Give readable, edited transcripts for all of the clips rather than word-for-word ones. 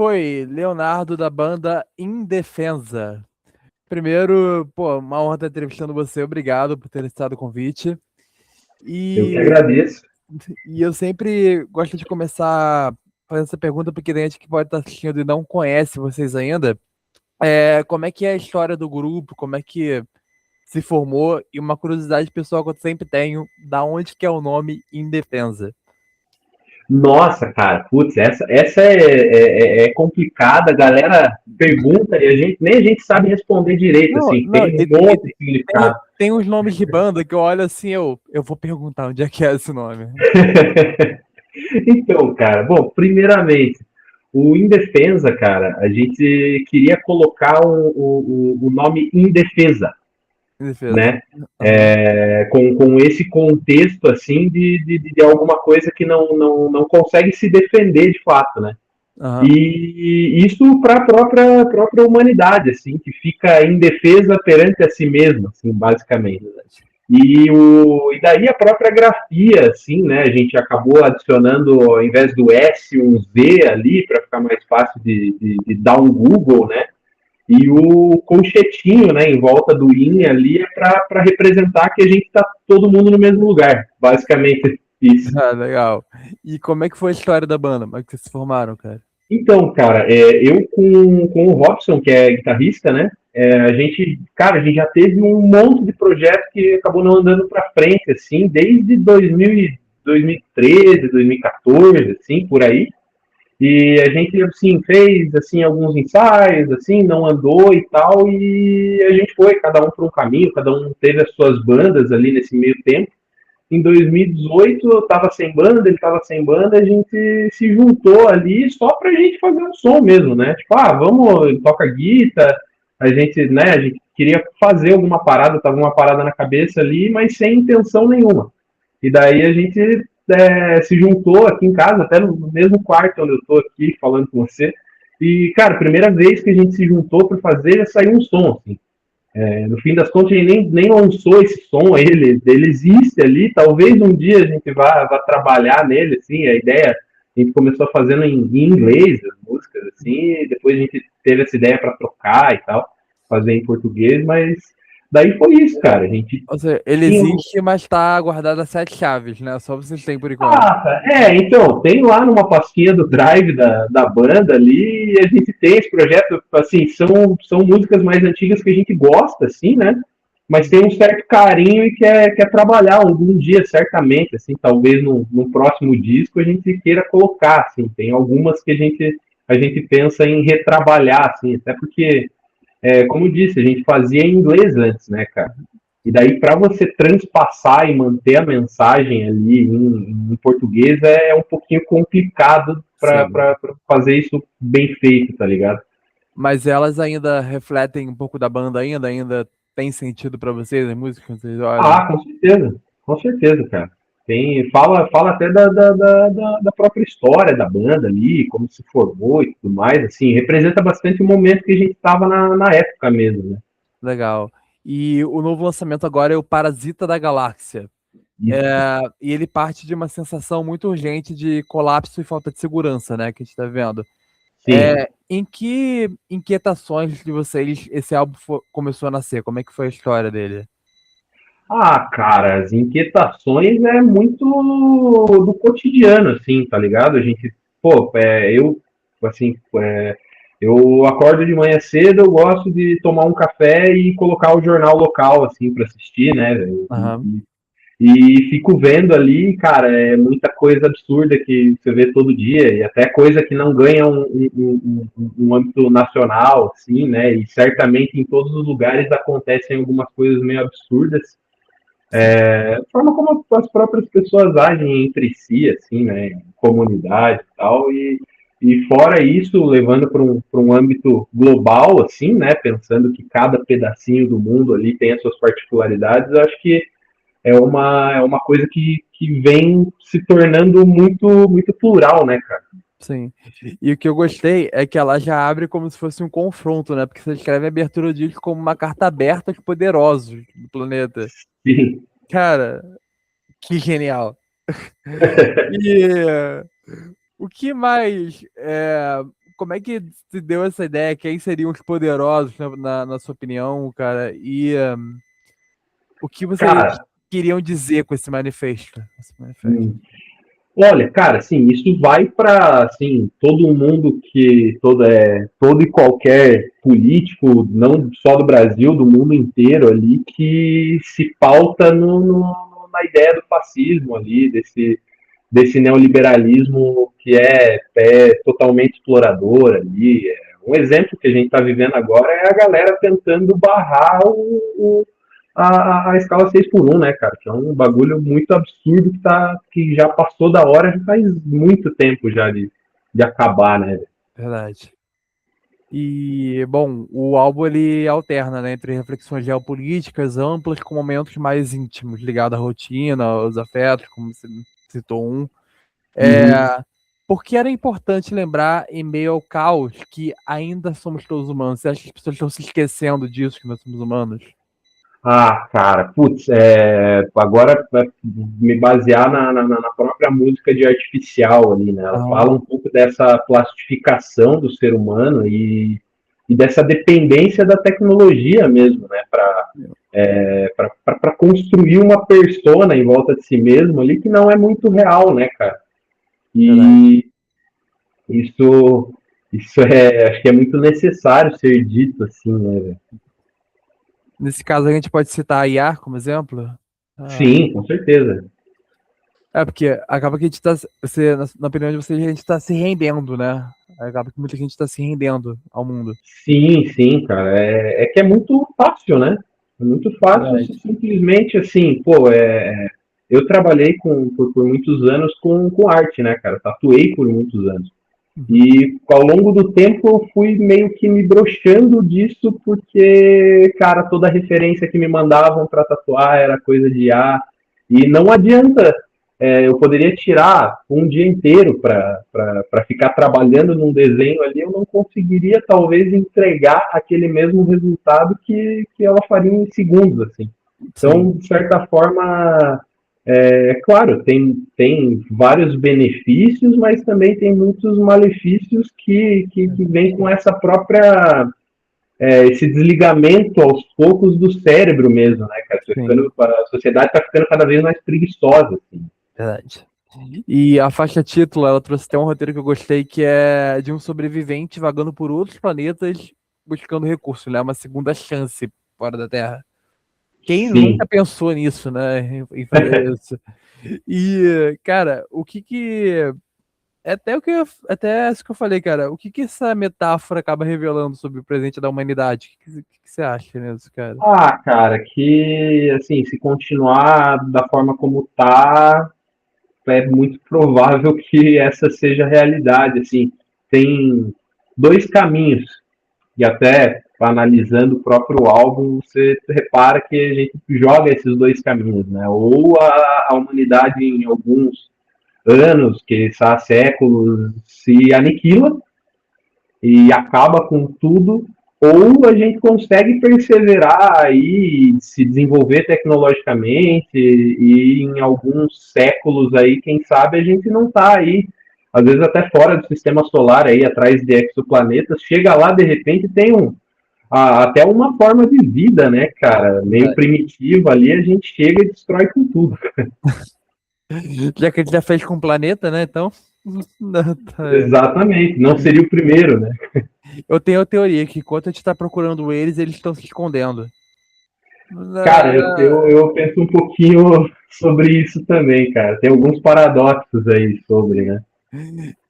Foi Leonardo da banda Indefensa. Primeiro, pô, uma honra estar entrevistando você. Obrigado por ter aceitado o convite. Eu que E, agradeço. e eu sempre gosto de começar fazendo essa pergunta porque tem gente que pode estar assistindo e não conhece vocês ainda. Como é que é a história do grupo? Como é que se formou? E uma curiosidade pessoal que eu sempre tenho, da onde que é o nome Indefensa? Nossa, cara, putz, essa é complicada. A galera pergunta e nem a gente sabe responder direito, Não, assim, não, tem um monte de tem, significado. tem uns nomes de banda que eu olho assim, eu vou perguntar onde é que é esse nome. Então, cara, bom, primeiramente, o Indefensa, cara, a gente queria colocar o nome Indefesa, Indefesa. né? Aham, Com esse contexto, assim, de alguma coisa que não consegue se defender de fato, né? aham. E isso para a própria humanidade, assim, que fica indefesa perante a si mesma, assim, basicamente. E daí a própria grafia, assim, né? A gente acabou adicionando, ao invés do S, um Z ali, para ficar mais fácil de dar um Google, né? E o colchetinho, né, em volta do IN ali é para representar que a gente está todo mundo no mesmo lugar. Basicamente isso. Ah, legal. E como é que foi a história da banda? Como é que vocês se formaram, cara? Então, cara, eu com o Robson, que é guitarrista, né? A gente já teve um monte de projeto que acabou não andando para frente, assim, desde 2013, 2014, assim, por aí. E a gente, assim, fez, assim, alguns ensaios, assim, não andou e tal, e a gente foi, cada um por um caminho, cada um teve as suas bandas ali nesse meio tempo. Em 2018 eu estava sem banda, ele estava sem banda, a gente se juntou ali só pra gente fazer um som mesmo, né? Tipo, vamos, ele toca guitarra, a gente queria fazer alguma parada, tava uma parada na cabeça ali, mas sem intenção nenhuma. E daí a gente se juntou aqui em casa, até no mesmo quarto onde eu tô aqui falando com você. E, cara, primeira vez que a gente se juntou para fazer, já saiu um som, assim. No fim das contas, ele nem lançou esse som, ele existe ali, talvez um dia a gente vá trabalhar nele, assim, a ideia, a gente começou fazendo em inglês as músicas, assim, e depois a gente teve essa ideia para trocar e tal, fazer em português, mas daí foi isso, cara, a gente Ou seja, ele tinha existe, mas tá guardado a 7 chaves, né? Só vocês têm por enquanto. Então, tem lá numa pastinha do Drive da banda ali, e a gente tem esse projeto, assim, são músicas mais antigas que a gente gosta, assim, né? Mas tem um certo carinho e quer trabalhar algum dia, certamente, assim, talvez no próximo disco a gente queira colocar, assim, tem algumas que a gente pensa em retrabalhar, assim, até porque, como eu disse, a gente fazia em inglês antes, né, cara? E daí, para você transpassar e manter a mensagem ali em português, é um pouquinho complicado para Sim. fazer isso bem feito, tá ligado? Mas elas ainda refletem um pouco da banda ainda tem sentido pra vocês, as músicas que vocês olham? Com certeza, cara. Fala até da própria história da banda ali, como se formou e tudo mais, assim, representa bastante o momento que a gente estava na época mesmo, né? Legal. E o novo lançamento agora é o Parasita da Galáxia. Isso. E ele parte de uma sensação muito urgente de colapso e falta de segurança, né, que a gente tá vendo. Sim. Em que inquietações de vocês esse álbum começou a nascer? Como é que foi a história dele? Cara, as inquietações é muito do cotidiano, assim, tá ligado? A gente, assim, eu acordo de manhã cedo, eu gosto de tomar um café e colocar o jornal local, assim, para assistir, né? Aham, E fico vendo ali, cara, é muita coisa absurda que você vê todo dia, e até coisa que não ganha um âmbito nacional, assim, né? E certamente em todos os lugares acontecem algumas coisas meio absurdas. sim. A forma como as próprias pessoas agem entre si, assim, né, em comunidade e tal, e fora isso, levando para um âmbito global, assim, né, pensando que cada pedacinho do mundo ali tem as suas particularidades, eu acho que é uma coisa que vem se tornando muito plural, né, cara? Sim. E o que eu gostei é que ela já abre como se fosse um confronto, né? Porque você escreve a abertura do disco como uma carta aberta aos poderosos do planeta. Sim. Cara, que genial. E o que mais? como é que se deu essa ideia? Quem seriam os poderosos, na sua opinião, cara? E o que vocês Cara, queriam dizer com esse manifesto? hum, olha, cara, assim, isso vai para assim, todo mundo todo e qualquer político, não só do Brasil, do mundo inteiro ali, que se pauta na ideia do fascismo ali, desse neoliberalismo que é totalmente explorador ali. Um exemplo que a gente está vivendo agora é a galera tentando barrar a escala 6 por um, né, cara? Que é um bagulho muito absurdo que já passou da hora, já faz muito tempo já de acabar, né? Verdade. E, bom, o álbum ele alterna, né, entre reflexões geopolíticas amplas com momentos mais íntimos, ligados à rotina, aos afetos, como você citou um. Uhum. Porque era importante lembrar, em meio ao caos, que ainda somos todos humanos. Você acha que as pessoas estão se esquecendo disso, que nós somos humanos? Ah, cara, putz, agora vai me basear na própria música de Artificial ali, né? Ela fala Ah, um pouco dessa plastificação do ser humano e dessa dependência da tecnologia mesmo, né? Para construir uma persona em volta de si mesmo ali que não é muito real, né, cara? verdade. E isso, acho que é muito necessário ser dito assim, né? Nesse caso, a gente pode citar a IA como exemplo? Ah, Sim, com certeza. porque acaba que a gente tá, na opinião de vocês, a gente tá se rendendo, né? Acaba que muita gente tá se rendendo ao mundo. Sim, sim, cara. É que é muito fácil, né? É muito fácil Verdade. simplesmente assim, pô, eu trabalhei por muitos anos com arte, né, cara? Tatuei por muitos anos. Uhum. E ao longo do tempo eu fui meio que me broxando disso, porque, cara, toda referência que me mandavam para tatuar era coisa de A. E não adianta, eu poderia tirar um dia inteiro para ficar trabalhando num desenho ali, eu não conseguiria talvez entregar aquele mesmo resultado que ela faria em segundos, assim. Sim. Então, de certa forma, claro, tem vários benefícios, mas também tem muitos malefícios que vêm com essa própria esse desligamento aos poucos do cérebro mesmo, né, cara? Sim, A sociedade está ficando cada vez mais preguiçosa, assim. verdade. E a faixa título, ela trouxe até um roteiro que eu gostei, que é de um sobrevivente vagando por outros planetas buscando recursos, né? Uma segunda chance fora da Terra. Quem nunca Sim. pensou nisso, né? Em fazer isso? E, cara, o que que. É até o que até isso que eu falei, cara. O que que essa metáfora acaba revelando sobre o presente da humanidade? O que você acha nisso, cara? Ah, cara, que assim, se continuar da forma como tá, é muito provável que essa seja a realidade. Assim, tem dois caminhos e até analisando o próprio álbum, você repara que a gente joga esses dois caminhos, né? Ou a humanidade em alguns anos, que há séculos, se aniquila e acaba com tudo, ou a gente consegue perseverar aí, se desenvolver tecnologicamente e em alguns séculos aí, quem sabe a gente não está aí, às vezes até fora do sistema solar aí, atrás de exoplanetas, chega lá de repente tem até uma forma de vida, né, cara, meio Verdade. primitiva ali, a gente chega e destrói com tudo. Já que a gente já fez com o planeta, né? Então. Não, Exatamente, não seria o primeiro, né? eu tenho a teoria que enquanto a gente tá procurando eles estão se escondendo. Cara, eu penso um pouquinho sobre isso também, cara. Tem alguns paradoxos aí sobre, né?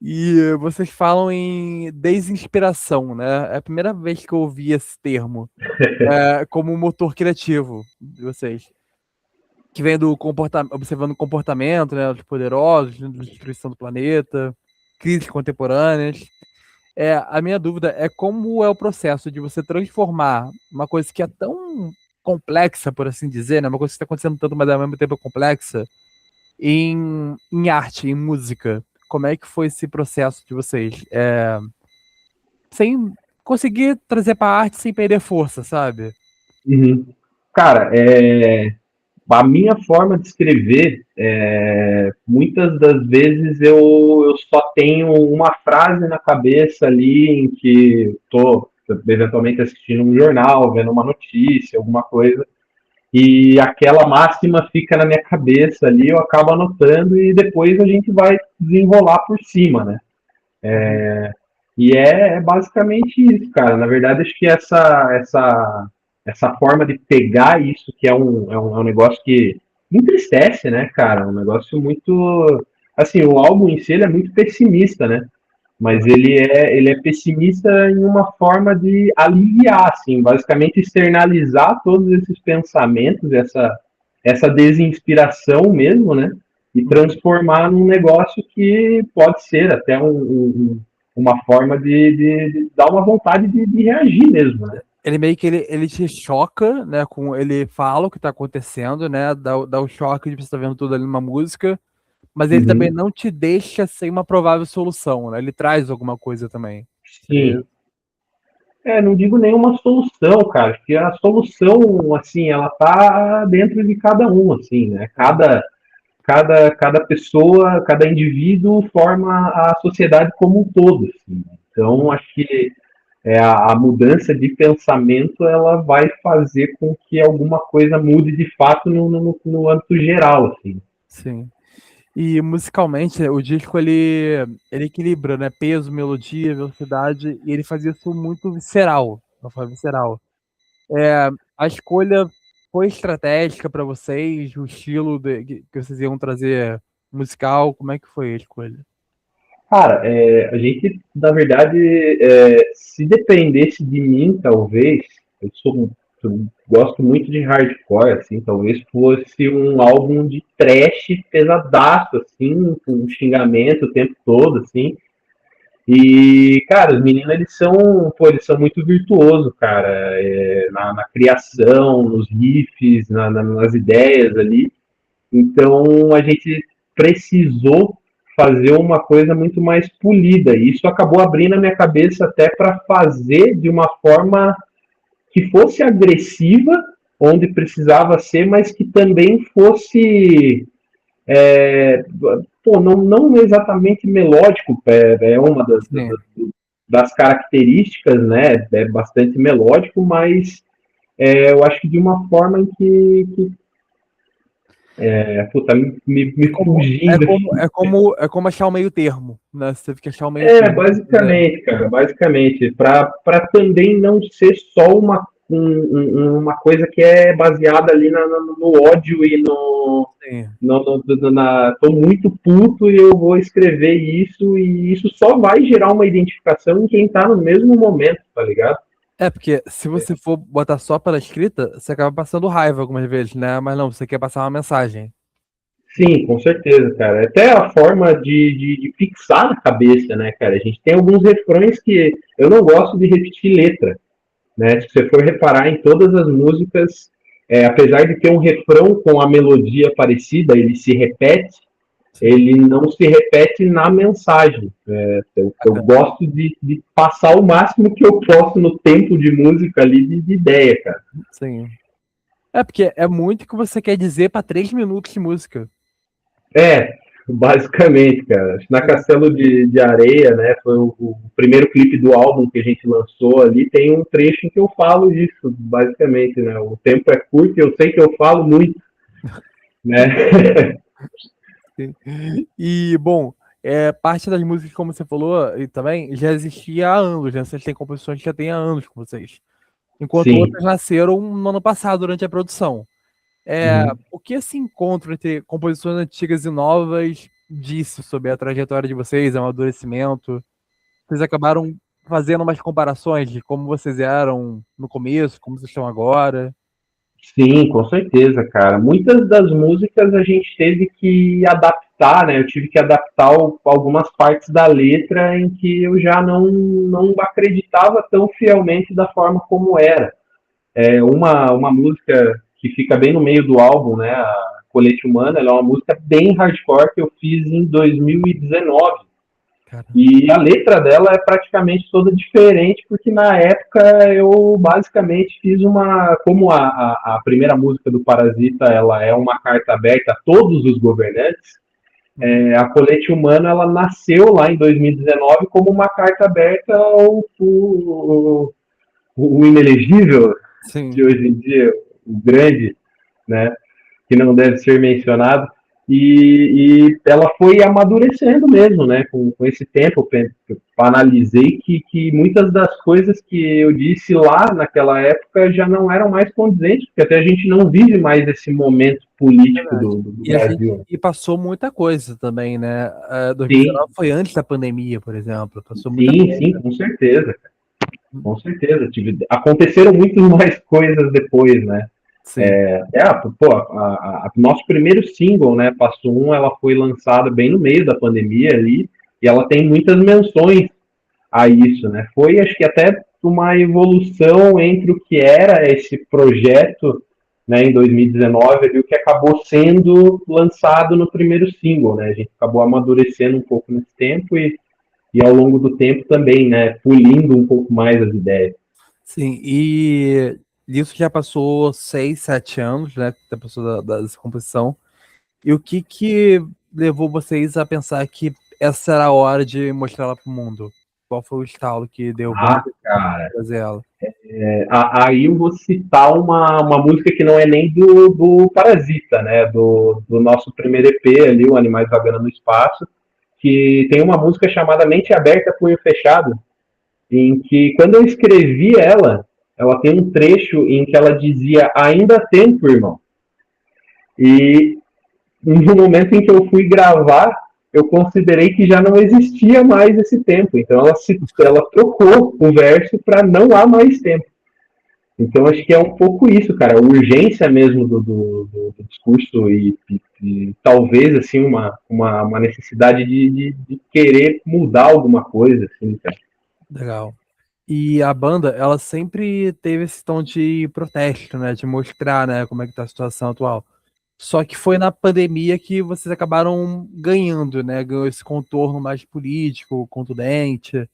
E vocês falam em desinspiração, né? É a primeira vez que eu ouvi esse termo como um motor criativo de vocês. Que vem do comportamento, observando o comportamento, né, dos poderosos, né, da destruição do planeta, crises contemporâneas. A minha dúvida é como é o processo de você transformar uma coisa que é tão complexa, por assim dizer, né, uma coisa que está acontecendo tanto, mas ao mesmo tempo é complexa, em arte, em música. Como é que foi esse processo de vocês? Sem conseguir trazer para arte sem perder força, sabe? Uhum. Cara, a minha forma de escrever, muitas das vezes eu só tenho uma frase na cabeça ali em que estou eventualmente assistindo um jornal, vendo uma notícia, alguma coisa, e aquela máxima fica na minha cabeça ali, eu acabo anotando e depois a gente vai desenrolar por cima, né? Uhum. E é basicamente isso, cara. Na verdade, acho que essa forma de pegar isso, que é um negócio que entristece, né, cara? Um negócio muito. Assim, o álbum em si ele é muito pessimista, né? Mas Uhum. ele é pessimista em uma forma de aliviar, assim, basicamente externalizar todos esses pensamentos, essa desinspiração mesmo, né? E Uhum. transformar num negócio que pode ser até uma forma de dar uma vontade de reagir mesmo, né? Ele meio que ele te choca, né? Ele fala o que tá acontecendo, né? Dá o choque de você estar vendo tudo ali numa música, mas ele também Uhum. não te deixa sem uma provável solução, né? Ele traz alguma coisa também. Sim. Não digo nenhuma solução, cara, porque a solução, assim, ela tá dentro de cada um, assim, né? Sim, Cada pessoa, cada indivíduo forma a sociedade como um todo. Assim. Então, uhum, acho que a mudança de pensamento ela vai fazer com que alguma coisa mude de fato no âmbito geral. Assim. sim. E musicalmente, o disco ele equilibra, né? Peso, melodia, velocidade, e ele faz isso muito visceral, de uma forma visceral. É, a escolha foi estratégica para vocês, o estilo que vocês iam trazer musical, como é que foi a escolha? Cara, a gente, na verdade, se dependesse de mim, talvez, eu gosto muito de hardcore, assim, talvez fosse um álbum de trash pesadaço, assim, com xingamento o tempo todo, assim. E, cara, os meninos, eles são muito virtuosos, cara, na criação, nos riffs, nas ideias ali. Então, a gente precisou fazer uma coisa muito mais polida. E isso acabou abrindo a minha cabeça até para fazer de uma forma que fosse agressiva, onde precisava ser, mas que também fosse não exatamente melódico, é uma Sim. das características, né? É bastante melódico, mas eu acho que de uma forma em puta, É me como, é fugindo. como, é como, é como achar o meio termo, né? Você teve que achar o meio termo pra fazer. Basicamente, cara, basicamente, para também não ser só uma coisa que é baseada ali no ódio e Sim. tô muito puto e eu vou escrever isso e isso só vai gerar uma identificação em quem tá no mesmo momento, tá ligado? É, porque se você for botar só pela escrita, você acaba passando raiva algumas vezes, né? Mas não, você quer passar uma mensagem. Sim, com certeza, cara. Até a forma de fixar na cabeça, né, cara? A gente tem alguns refrões que eu não gosto de repetir letra, né? Se você for reparar em todas as músicas, apesar de ter um refrão com a melodia parecida, ele se repete, Sim. ele não se repete na mensagem. Eu gosto de passar o máximo que eu posso no tempo de música ali de ideia, cara. Sim. É porque é muito o que você quer dizer pra 3 minutos de música. É, basicamente, cara. Na Sim. Castelo de Areia, né? Foi o primeiro clipe do álbum que a gente lançou ali. Tem um trecho em que eu falo disso, basicamente, né? O tempo é curto e eu sei que eu falo muito, né? Sim. E, bom, parte das músicas, como você falou, e também já existia há anos, né? Vocês têm composições que já tem há anos com vocês. Enquanto Sim. outras nasceram no ano passado, durante a produção. Uhum. O que esse encontro entre composições antigas e novas disse sobre a trajetória de vocês, amadurecimento? Vocês acabaram fazendo umas comparações de como vocês eram no começo, como vocês estão agora? Sim, com certeza, cara. Muitas das músicas a gente teve que adaptar, né? Eu tive que adaptar algumas partes da letra em que eu já não acreditava tão fielmente da forma como era. Uma música que fica bem no meio do álbum, né? A Colete Humana, ela é uma música bem hardcore que eu fiz em 2019. cara. E a letra dela é praticamente toda diferente, porque na época eu basicamente fiz uma. Como a primeira música do Parasita ela é uma carta aberta a todos os governantes, a Colete Humano ela nasceu lá em 2019 como uma carta aberta o inelegível Sim. de hoje em dia, o grande, né? Que não deve ser mencionado. E ela foi amadurecendo mesmo, né? Com esse tempo, eu analisei que muitas das coisas que eu disse lá naquela época já não eram mais condizentes, porque até a gente não vive mais esse momento político do Brasil. E passou muita coisa também, né? Sim, 2019 foi antes da pandemia, por exemplo. Passou muita sim, coisa. sim, com certeza. Com certeza. Aconteceram muitas mais coisas depois, né? Sim. Nosso primeiro single, né, Passo 1, ela foi lançada bem no meio da pandemia ali, e ela tem muitas menções a isso, né? Foi, acho que até uma evolução entre o que era esse projeto, né, em 2019 e o que acabou sendo lançado no primeiro single, né? A gente acabou amadurecendo um pouco nesse tempo e ao longo do tempo também, né, pulindo um pouco mais as ideias. Sim, e isso já passou 6, 7 anos, né? Da pessoa dessa composição. E o que levou vocês a pensar que essa era a hora de mostrar ela pro mundo? Qual foi o estalo que deu pra Cara, fazer ela? aí eu vou citar uma música que não é nem do Parasita, né? Do nosso primeiro EP ali, o Animais Vagando no Espaço, que tem uma música chamada Mente Aberta, Punho Fechado, em que quando eu escrevi ela tem um trecho em que ela dizia ainda há tempo, irmão. E no momento em que eu fui gravar, eu considerei que já não existia mais esse tempo. Então ela trocou o verso para não há mais tempo. Então acho que é um pouco isso, cara, a urgência mesmo do discurso e talvez assim uma necessidade de querer mudar alguma coisa, assim, cara. Legal. E a banda, ela sempre teve esse tom de protesto, né? De mostrar, né, como é que tá a situação atual. Só que foi na pandemia que vocês acabaram ganhando, né? Ganhou esse contorno mais político, contundente.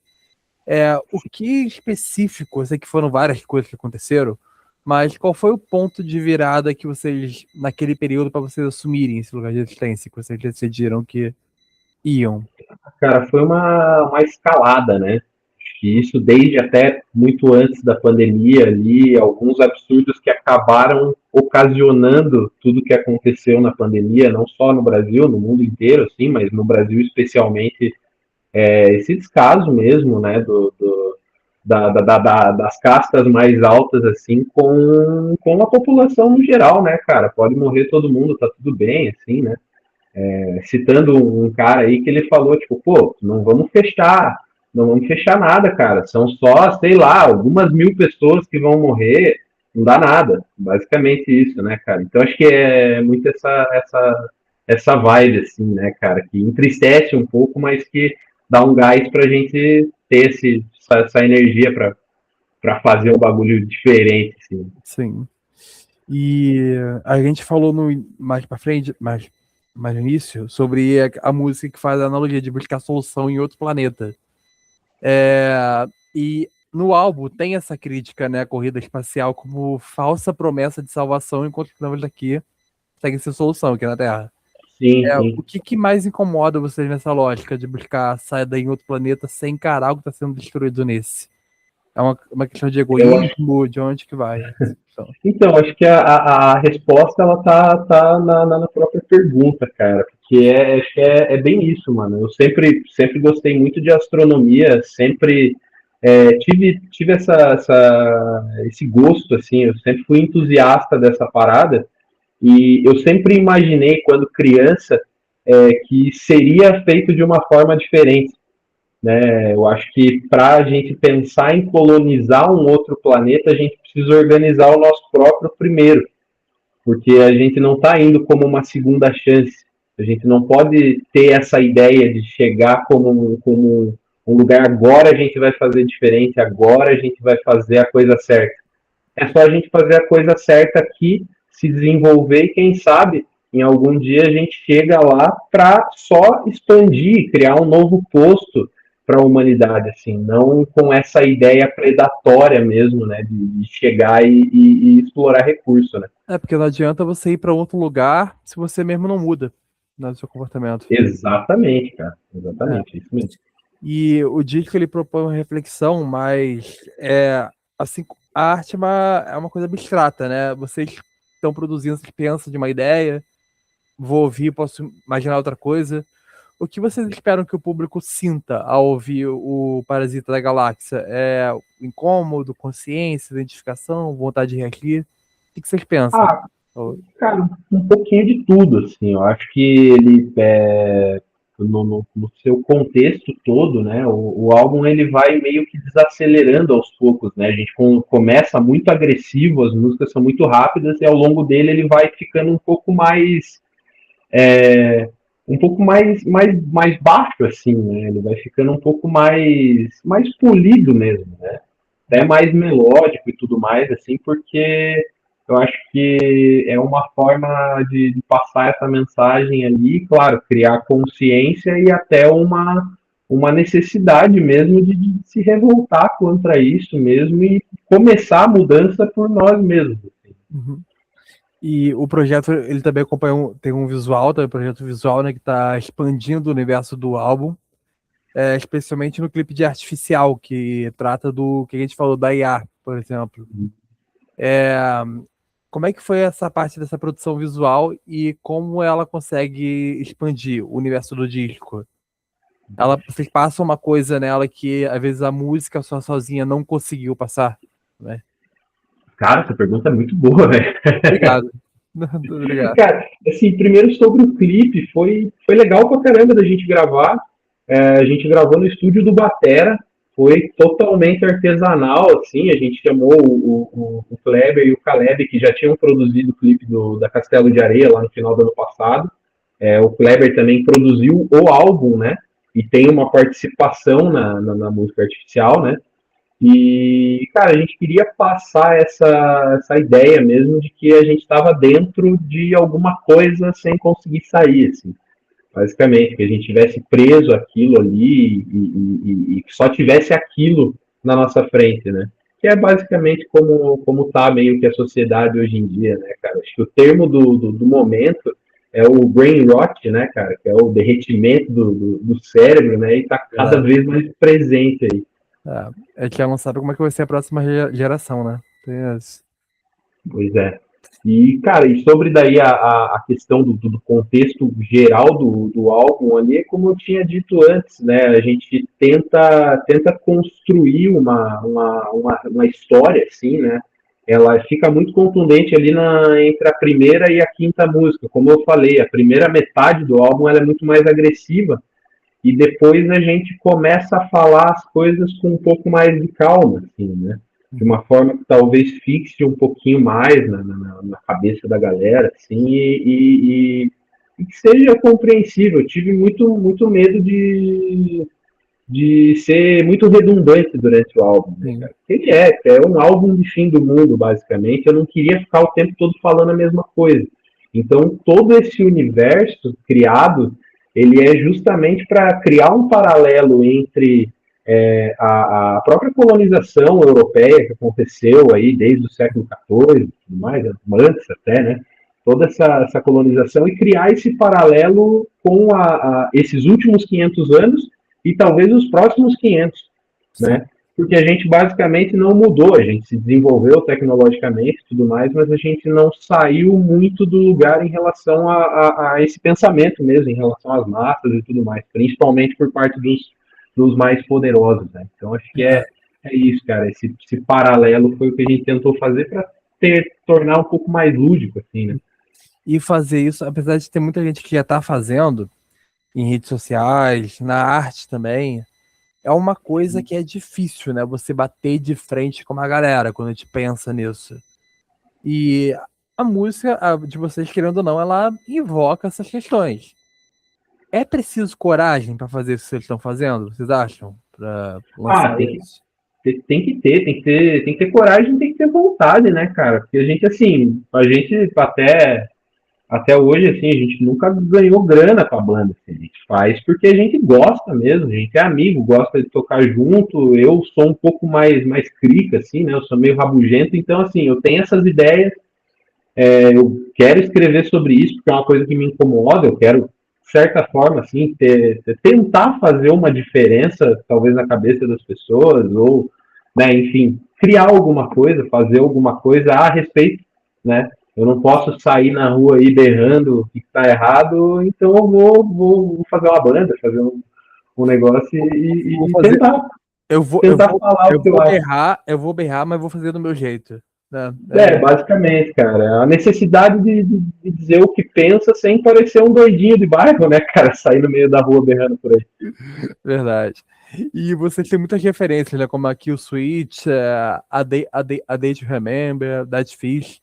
O que específico, eu sei que foram várias coisas que aconteceram, mas qual foi o ponto de virada que vocês, naquele período, para vocês assumirem esse lugar de existência, que vocês decidiram que iam? Cara, foi uma escalada, né? Acho que isso desde até muito antes da pandemia ali, alguns absurdos que acabaram ocasionando tudo que aconteceu na pandemia, não só no Brasil, no mundo inteiro, assim, mas no Brasil especialmente, esse descaso mesmo, né, das castas mais altas, assim, com a população no geral, né, cara? Pode morrer todo mundo, tá tudo bem, assim, né? Citando um cara aí que ele falou, tipo, pô, não vamos fechar nada, cara. São só, sei lá, algumas mil pessoas que vão morrer, não dá nada. Basicamente isso, né, cara? Então acho que é muito essa vibe, assim, né, cara, que entristece um pouco, mas que dá um gás pra gente ter essa energia pra fazer um bagulho diferente, assim. Sim. E a gente falou mais pra frente, mais no início, sobre a música que faz a analogia de buscar solução em outro planeta. E no álbum tem essa crítica, né, à corrida espacial como falsa promessa de salvação, enquanto estamos aqui segue ser solução aqui na Terra. Sim, sim. O que mais incomoda vocês nessa lógica de buscar saída em outro planeta sem encarar o que está sendo destruído nesse? É uma questão de Eu acho. egoísmo, de onde que vai? Então, acho que a resposta ela tá na própria pergunta, cara, porque acho que é bem isso, mano. Eu sempre gostei muito de astronomia, sempre tive esse gosto, assim, eu sempre fui entusiasta dessa parada e eu sempre imaginei, quando criança, que seria feito de uma forma diferente, né? Eu acho que para a gente pensar em colonizar um outro planeta, a gente precisa organizar o nosso próprio primeiro, porque a gente não está indo como uma segunda chance. A gente não pode ter essa ideia de chegar como um lugar, agora a gente vai fazer diferente, agora a gente vai fazer a coisa certa. É só a gente fazer a coisa certa aqui, se desenvolver e quem sabe em algum dia a gente chega lá para só expandir, criar um novo posto, para a humanidade, assim, não com essa ideia predatória mesmo, né, de chegar e explorar recurso, né. Porque não adianta você ir para outro lugar se você mesmo não muda, né, o seu comportamento. Exatamente, cara, É. exatamente, isso mesmo. E o disco ele propõe uma reflexão, mas assim, a arte é uma coisa abstrata, né? Vocês estão produzindo, vocês pensam de uma ideia, vou ouvir, posso imaginar outra coisa. O que vocês esperam que o público sinta ao ouvir o Parasita da Galáxia? É incômodo, consciência, identificação, vontade de reagir? O que vocês pensam? Ah, cara, um pouquinho de tudo, assim, eu acho que ele, no seu contexto todo, né, o álbum ele vai meio que desacelerando aos poucos, né, a gente começa muito agressivo, as músicas são muito rápidas, e ao longo dele ele vai ficando um pouco mais baixo, assim, né, ele vai ficando um pouco mais polido mesmo, né, até mais melódico e tudo mais, assim, porque eu acho que é uma forma de passar essa mensagem ali, claro, criar consciência e até uma necessidade mesmo de se revoltar contra isso mesmo e começar a mudança por nós mesmos. Assim. Uhum. E o projeto, ele também tem um visual, também um projeto visual, né, que está expandindo o universo do álbum, especialmente no clipe de Artificial, que trata do que a gente falou da IA, por exemplo. Como é que foi essa parte dessa produção visual e como ela consegue expandir o universo do disco? Vocês passam uma coisa nela que às vezes a música só sozinha não conseguiu passar, né? Cara, essa pergunta é muito boa, velho. Obrigado. Obrigado. Cara, assim, primeiro sobre o clipe, foi legal pra caramba da gente gravar. A gente gravou no estúdio do Batera, foi totalmente artesanal, assim, a gente chamou o Kleber e o Caleb, que já tinham produzido o clipe da Castelo de Areia lá no final do ano passado. O Kleber também produziu o álbum, né? E tem uma participação na música artificial, né? E, cara, a gente queria passar essa ideia mesmo de que a gente estava dentro de alguma coisa sem conseguir sair, assim. Basicamente, que a gente tivesse preso aquilo ali e que só tivesse aquilo na nossa frente, né? Que é basicamente como tá meio que a sociedade hoje em dia, né, cara? Acho que o termo do momento é o brain rot, né, cara? Que é o derretimento do cérebro, né? E tá cada vez mais presente aí. É que ela não sabe como é que vai ser a próxima geração, né? Pois é. E, cara, e sobre daí a questão do contexto geral do álbum ali, como eu tinha dito antes, né? A gente tenta construir uma história, assim, né? Ela fica muito contundente ali entre a primeira e a quinta música. Como eu falei, a primeira metade do álbum ela é muito mais agressiva, e depois a gente começa a falar as coisas com um pouco mais de calma, assim, né? De uma forma que talvez fixe um pouquinho mais na cabeça da galera, assim, e que seja compreensível. Eu tive muito medo de ser muito redundante durante o álbum, né, cara? Ele é um álbum de fim do mundo, basicamente. Eu não queria ficar o tempo todo falando a mesma coisa. Então, todo esse universo criado, ele é justamente para criar um paralelo entre a própria colonização europeia que aconteceu aí desde o século XIV, mais antes até, né? Toda essa colonização e criar esse paralelo com esses últimos 500 anos e talvez os próximos 500, né? Porque a gente basicamente não mudou, a gente se desenvolveu tecnologicamente e tudo mais, mas a gente não saiu muito do lugar em relação a esse pensamento mesmo, em relação às massas e tudo mais, principalmente por parte dos mais poderosos, né? Então acho que é isso, cara, esse paralelo foi o que a gente tentou fazer para tornar um pouco mais lúdico, assim, né? E fazer isso, apesar de ter muita gente que já está fazendo em redes sociais, na arte também, é uma coisa que é difícil, né? Você bater de frente com uma galera quando a gente pensa nisso. E a música de vocês, querendo ou não, ela invoca essas questões. É preciso coragem para fazer isso que vocês estão fazendo? Vocês acham? Para lançar isso? Tem que ter coragem, tem que ter vontade, né, cara? Porque a gente, assim, a gente até até hoje, assim, a gente nunca ganhou grana com a banda. Assim, a gente faz porque a gente gosta mesmo, a gente é amigo, gosta de tocar junto. Eu sou um pouco mais crica, assim, né? Eu sou meio rabugento, então, assim, eu tenho essas ideias, eu quero escrever sobre isso, porque é uma coisa que me incomoda, eu quero, de certa forma, assim, tentar fazer uma diferença, talvez, na cabeça das pessoas, ou, né, enfim, criar alguma coisa, fazer alguma coisa a respeito, né? Eu não posso sair na rua aí berrando o que está errado, então eu vou fazer uma banda, fazer um negócio Vou e fazer. tentar falar o que eu acho. Eu vou berrar, mas vou fazer do meu jeito. Né? Basicamente, cara, a necessidade de dizer o que pensa sem parecer um doidinho de bairro, né, cara, sair no meio da rua berrando por aí. Verdade. E você tem muitas referências, né? Como a Kill Switch, a Day to Remember, Dead Fish.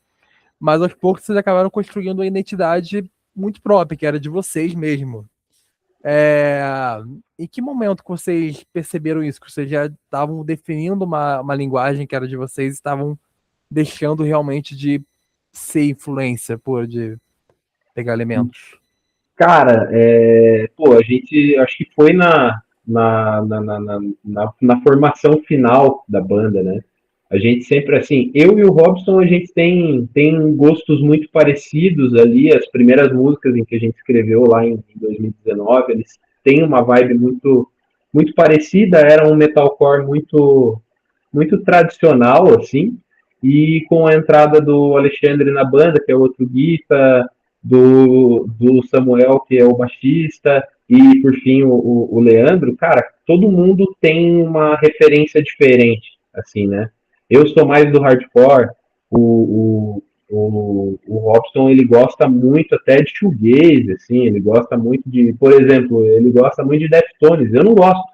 Mas aos poucos vocês acabaram construindo uma identidade muito própria, que era de vocês mesmo. É, em que momento que vocês perceberam isso? Que vocês já estavam definindo uma linguagem que era de vocês e estavam deixando realmente de ser influência, pô, de pegar elementos? Cara, a gente acho que foi na formação final da banda, né? A gente sempre, assim, eu e o Robson, a gente tem gostos muito parecidos ali. As primeiras músicas em que a gente escreveu lá em 2019, eles têm uma vibe muito parecida. Era um metalcore muito tradicional, assim. E com a entrada do Alexandre na banda, que é outro guitarra, do Samuel, que é o baixista, e por fim o Leandro, cara, todo mundo tem uma referência diferente, assim, né? Eu sou mais do hardcore, o Robson, ele gosta muito até de shoegaze, assim, ele gosta muito de, por exemplo, ele gosta muito de Deftones, eu não gosto,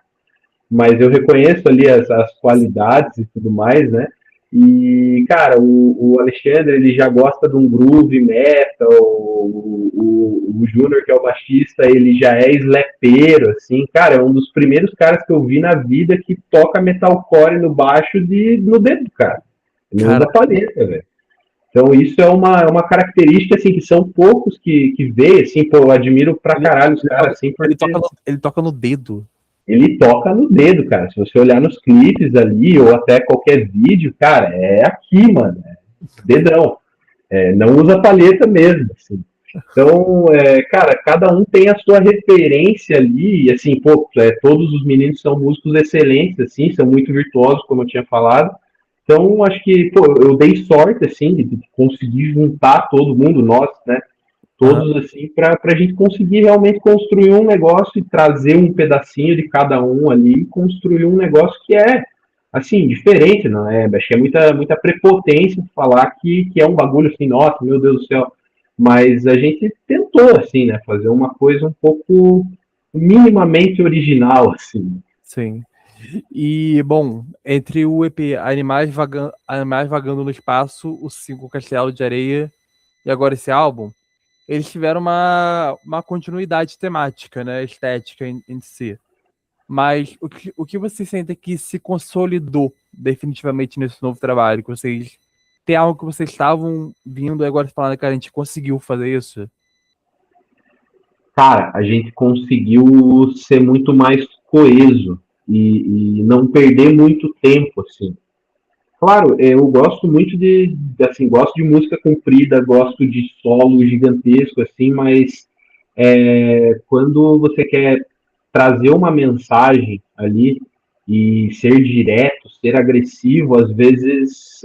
mas eu reconheço ali as qualidades e tudo mais, né? E, cara, o Alexandre, ele já gosta de um groove metal, o Júnior, que é o baixista, ele já é slapeiro, assim, cara, é um dos primeiros caras que eu vi na vida que toca metalcore no baixo no dedo, cara. Ele não usa Cara, palheta, velho. Então isso é uma característica, assim, que são poucos que vê, assim, pô, eu admiro pra ele, caralho os caras, assim, porque ele toca no dedo. ele toca no dedo, cara. Se você olhar nos clipes ali, ou até qualquer vídeo, cara, é aqui, mano. É dedão. Não usa palheta mesmo, assim. Então, cara, cada um tem a sua referência ali, e assim, pô, todos os meninos são músicos excelentes, assim, são muito virtuosos, como eu tinha falado. Então, acho que, pô, eu dei sorte, assim, de conseguir juntar todo mundo, nós, né, Aham. todos assim, para a gente conseguir realmente construir um negócio e trazer um pedacinho de cada um ali e construir um negócio que é assim, diferente, não é? Acho que é muita prepotência falar que é um bagulho assim, nossa, meu Deus do céu. Mas a gente tentou, assim, né, fazer uma coisa um pouco minimamente original, assim. Sim. E, bom, entre o EP Animais Vagando no Espaço, o Cinco Castelo de Areia e agora esse álbum, eles tiveram uma continuidade temática, né, estética em si. Mas o que você sente que se consolidou definitivamente nesse novo trabalho? Que vocês tem algo que vocês estavam vindo e agora falando que a gente conseguiu fazer isso? Cara, a gente conseguiu ser muito mais coeso e não perder muito tempo, assim. Claro, eu gosto muito assim, gosto de música comprida, gosto de solo gigantesco, assim, mas quando você quer trazer uma mensagem ali e ser direto, ser agressivo, às vezes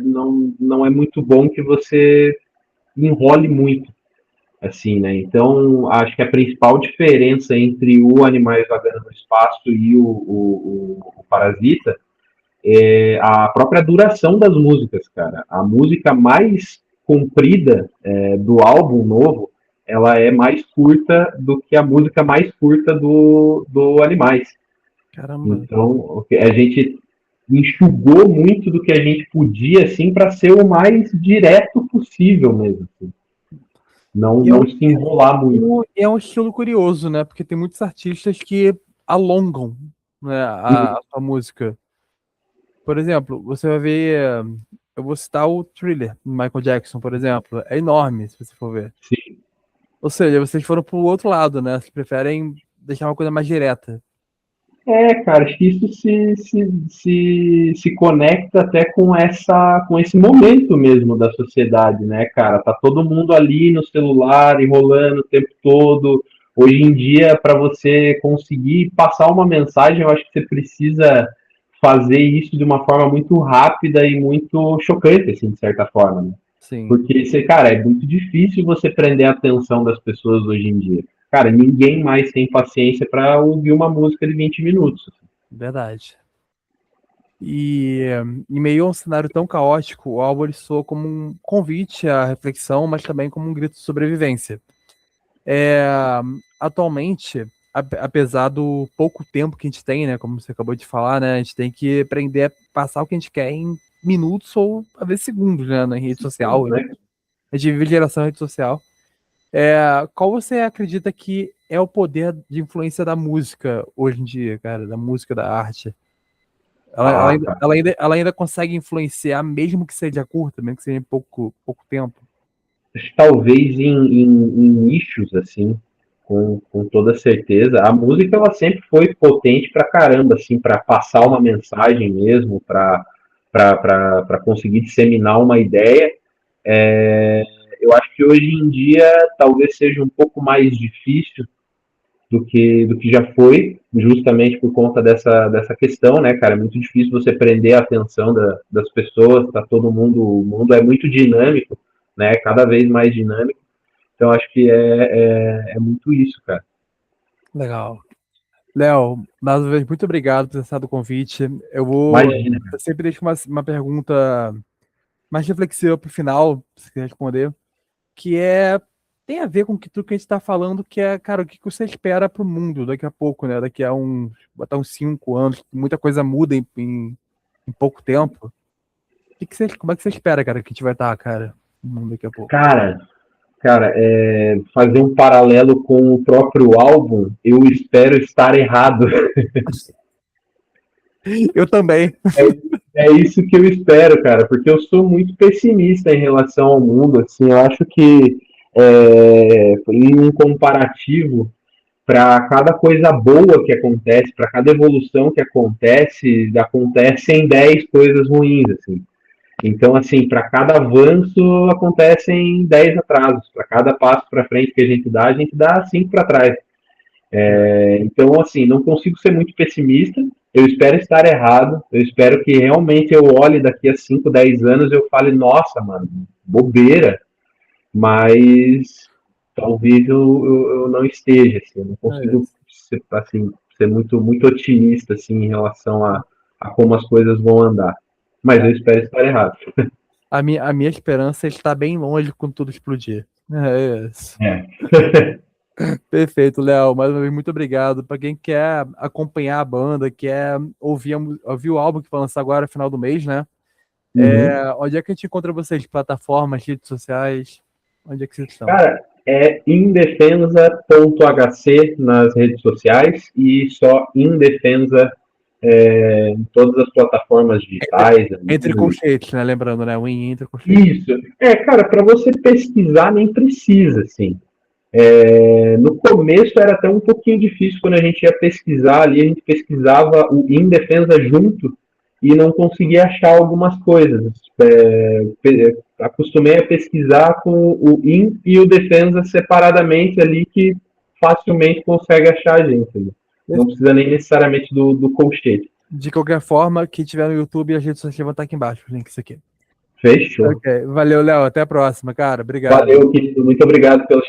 não é muito bom que você enrole muito, assim, né? Então, acho que a principal diferença entre o Animais Vagando no Espaço e o Parasita a própria duração das músicas, cara. A música mais comprida do álbum novo, ela é mais curta do que a música mais curta do Animais. Caramba. Então, a gente enxugou muito do que a gente podia, assim, para ser o mais direto possível mesmo. Assim. E Não se enrolar muito. é um estilo curioso, né? Porque tem muitos artistas que alongam, né, a sua música. Por exemplo, você vai ver. eu vou citar o Thriller, do Michael Jackson, por exemplo. É enorme, se você for ver. Sim. Ou seja, vocês foram pro outro lado, né? Vocês preferem deixar uma coisa mais direta. Cara, acho que isso se conecta até com esse momento mesmo da sociedade, né, cara? Tá todo mundo ali no celular, enrolando o tempo todo. Hoje em dia, para você conseguir passar uma mensagem, eu acho que você precisa fazer isso de uma forma muito rápida e muito chocante, assim, de certa forma, né? Sim, Porque, cara, é muito difícil você prender a atenção das pessoas hoje em dia. Cara, ninguém mais tem paciência para ouvir uma música de 20 minutos. verdade. E em meio a um cenário tão caótico, o álbum ele soa como um convite à reflexão, mas também como um grito de sobrevivência. É, atualmente, apesar do pouco tempo que a gente tem, né, como você acabou de falar, né, a gente tem que aprender a passar o que a gente quer em minutos ou às vezes segundos, né, na rede social. Né? A gente vive geração rede social. Qual você acredita que é o poder de influência da música hoje em dia, cara, da música, da arte? Cara, Ela ainda consegue influenciar, mesmo que seja curta, mesmo que seja em pouco tempo. acho que talvez em nichos, assim, com toda certeza. A música, ela sempre foi potente pra caramba, assim, para passar uma mensagem mesmo, para conseguir disseminar uma ideia. É, eu acho que hoje em dia talvez seja um pouco mais difícil do que já foi, justamente por conta dessa questão, né, cara? É muito difícil você prender a atenção das pessoas, tá todo mundo, o mundo é muito dinâmico, né? Cada vez mais dinâmico. Então acho que é muito isso, cara. Legal. Léo, mais uma vez, muito obrigado por ter aceitado o convite. Imagina. Eu sempre deixo uma pergunta mais reflexiva para o final, se você quiser responder, que tem a ver com tudo que a gente está falando, que é, cara, o que você espera para o mundo daqui a pouco, né? Daqui a até uns 5 anos, muita coisa muda em pouco tempo. Como é que você espera, cara, que a gente vai estar, cara, no mundo daqui a pouco? Cara, fazer um paralelo com o próprio álbum, eu espero estar errado. Eu também. É isso que eu espero, cara, porque eu sou muito pessimista em relação ao mundo. Assim, eu acho que em um comparativo para cada coisa boa que acontece, para cada evolução que acontecem 10 coisas ruins, assim. Então, assim, para cada avanço acontecem 10 atrasos. Para cada passo para frente que a gente dá 5 para trás. Então, assim, não consigo ser muito pessimista. Eu espero estar errado. Eu espero que realmente eu olhe daqui a 5, 10 anos e eu fale, nossa, mano, bobeira. Mas talvez eu não esteja, assim, eu não É consigo isso. ser, assim, ser muito, muito otimista assim, em relação a como as coisas vão andar. Mas eu É. espero estar errado. A minha esperança é estar bem longe quando tudo explodir. É isso. É. Perfeito, Léo. Mais uma vez, muito obrigado. Para quem quer acompanhar a banda, quer ouvir o álbum que vai lançar agora, no final do mês, né? Uhum. Onde é que a gente encontra vocês? Plataformas, redes sociais? Onde é que vocês estão? Cara, é indefensa.hc nas redes sociais e só indefensa em todas as plataformas digitais. Entre colchetes, né? Lembrando, né? Entre colchetes. Isso. Cara, para você pesquisar nem precisa, assim. No começo era até um pouquinho difícil quando a gente ia pesquisar ali, a gente pesquisava o Em Defesa junto e não conseguia achar algumas coisas. Acostumei a pesquisar com o Em e o Defesa separadamente ali, que facilmente consegue achar a gente. Né? Não precisa nem necessariamente do colchete. De qualquer forma, quem tiver no YouTube, as redes sociais vão estar aqui embaixo, o link isso aqui. Fechou. Ok. Valeu, Léo. Até a próxima, cara. Obrigado. Valeu, querido. Muito obrigado pelo